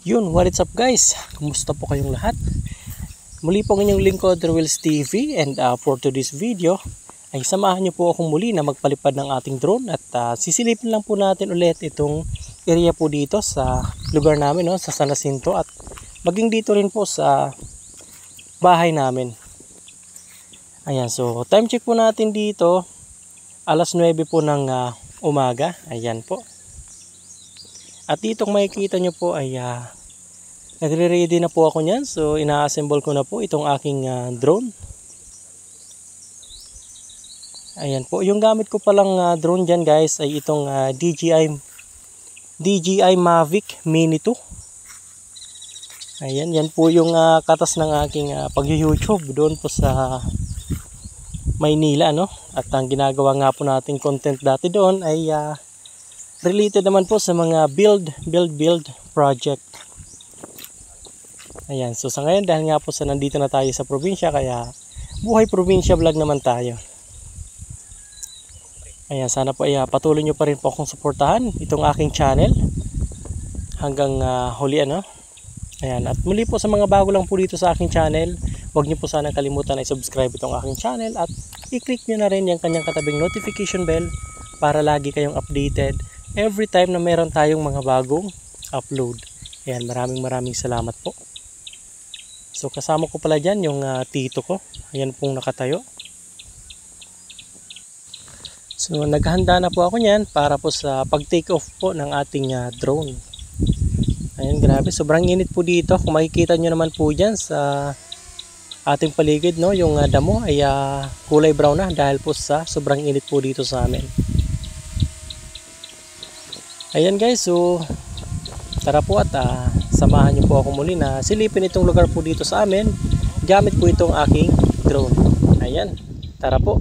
Yun, what's up guys? Kumusta po kayong lahat? Muli po ang inyong lingkod, Ruels TV, and for today's video ay samahan niyo po akong muli na magpalipad ng ating drone at sisilipin lang po natin ulit itong area po dito sa lugar namin, no, sa San Jacinto, at maging dito rin po sa bahay namin. Ayan, so time check po natin dito, alas 9 po ng umaga. Ayan po. At itong makikita nyo po ay nagre-ready na po ako niyan. So ina-assemble ko na po itong aking drone. Ayan po. Yung gamit ko palang drone dyan guys ay itong DJI Mavic Mini 2. Ayan, yan po yung katas ng aking pag-YouTube doon po sa Maynila, no? At ang ginagawa nga po nating content dati doon ay related naman po sa mga build project. Ayan, so sa ngayon dahil nga po sa nandito na tayo sa probinsya, kaya buhay probinsya vlog naman tayo. Ayan, sana po ay patuloy nyo pa rin po akong suportahan itong aking channel hanggang huli, ano. Ayan, at muli po sa mga bago lang po dito sa aking channel, huwag nyo po sana kalimutan ay subscribe itong aking channel at i-click nyo na rin yung kanyang katabing notification bell para lagi kayong updated every time na meron tayong mga bagong upload. Ayan, maraming salamat po. So kasama ko pala dyan yung tito ko. Ayan pong nakatayo. So naghahanda na po ako nyan para po sa pag take off po ng ating drone. Ayan, grabe, sobrang init po dito. Kung makikita nyo naman po dyan sa ating paligid, no, yung damo ay kulay brown na dahil po sa sobrang init po dito sa amin. Ayan guys, so tara po at samahan niyo po ako muli na silipin itong lugar po dito sa amin gamit po itong aking drone. Ayan, tara po.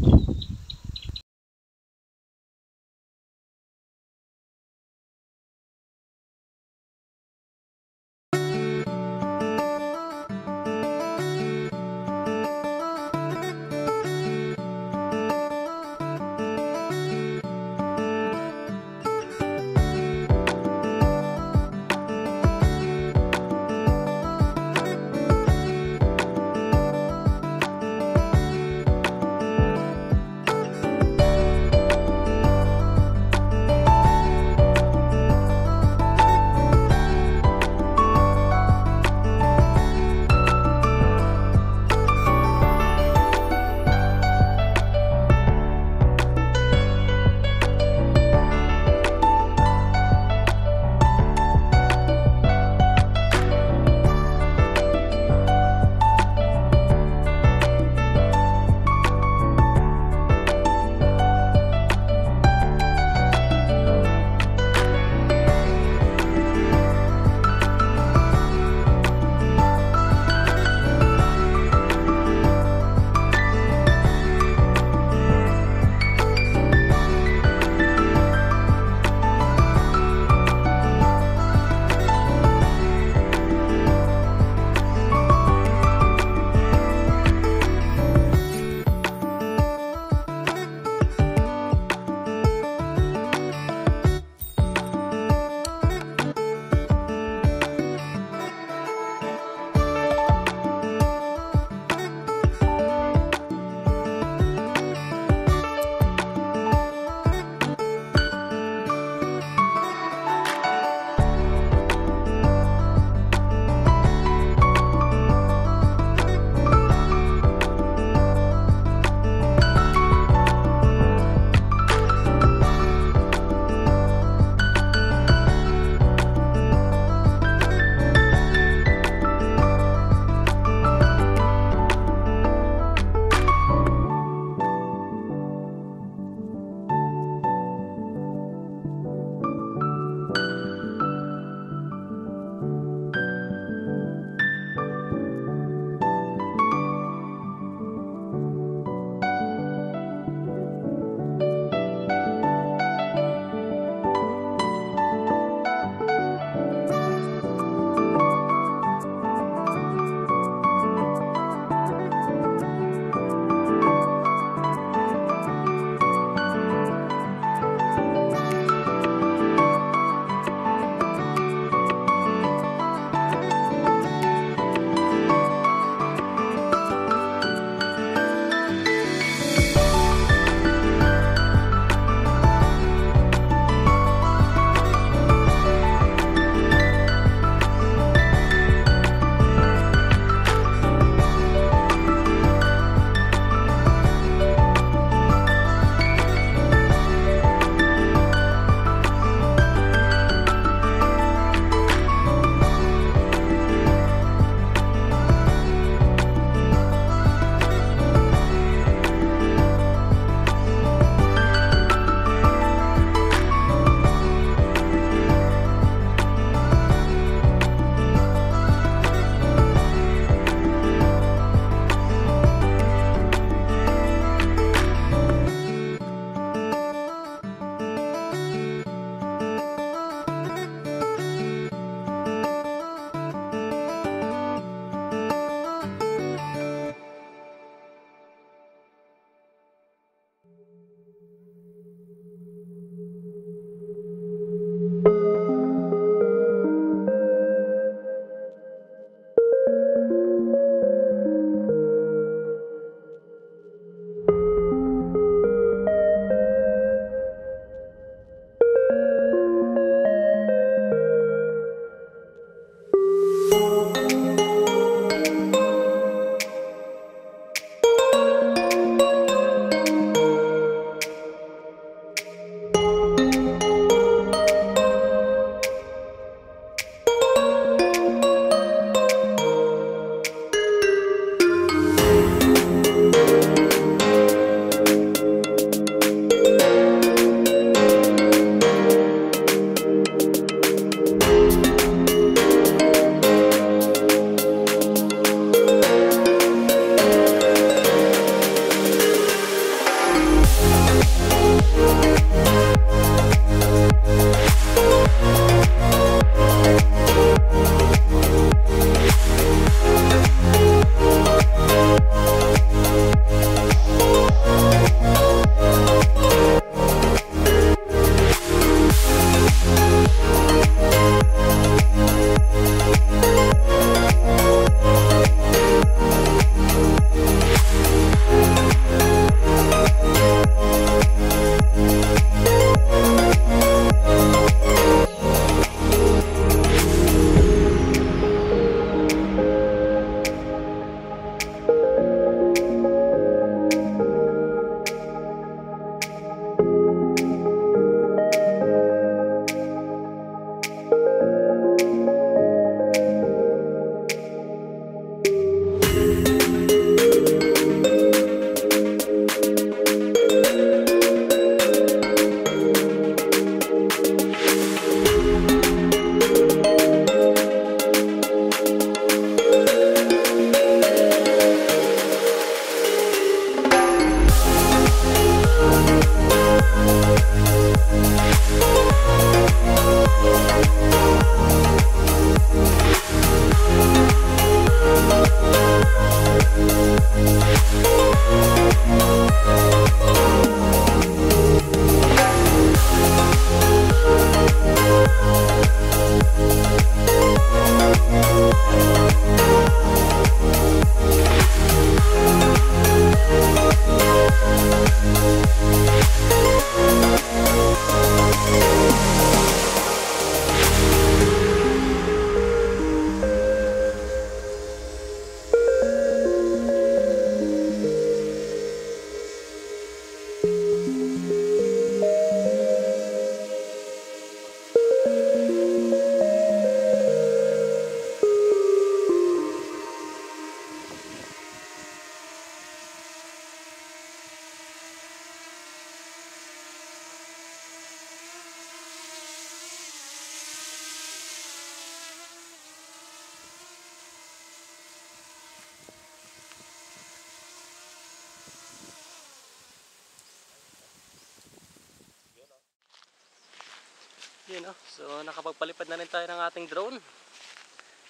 Yun, no? So nakapagpalipad na rin tayo ng ating drone.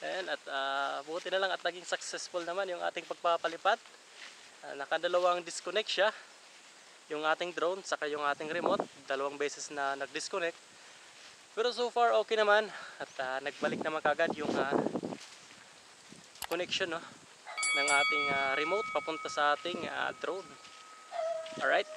Ayan, at buti na lang at naging successful naman yung ating pagpapalipad. Nakadalawang disconnect siya, yung ating drone saka yung ating remote. Dalawang beses na nag-disconnect. Pero so far okay naman. At nagbalik naman kagad yung connection, no, ng ating remote papunta sa ating drone. Alright.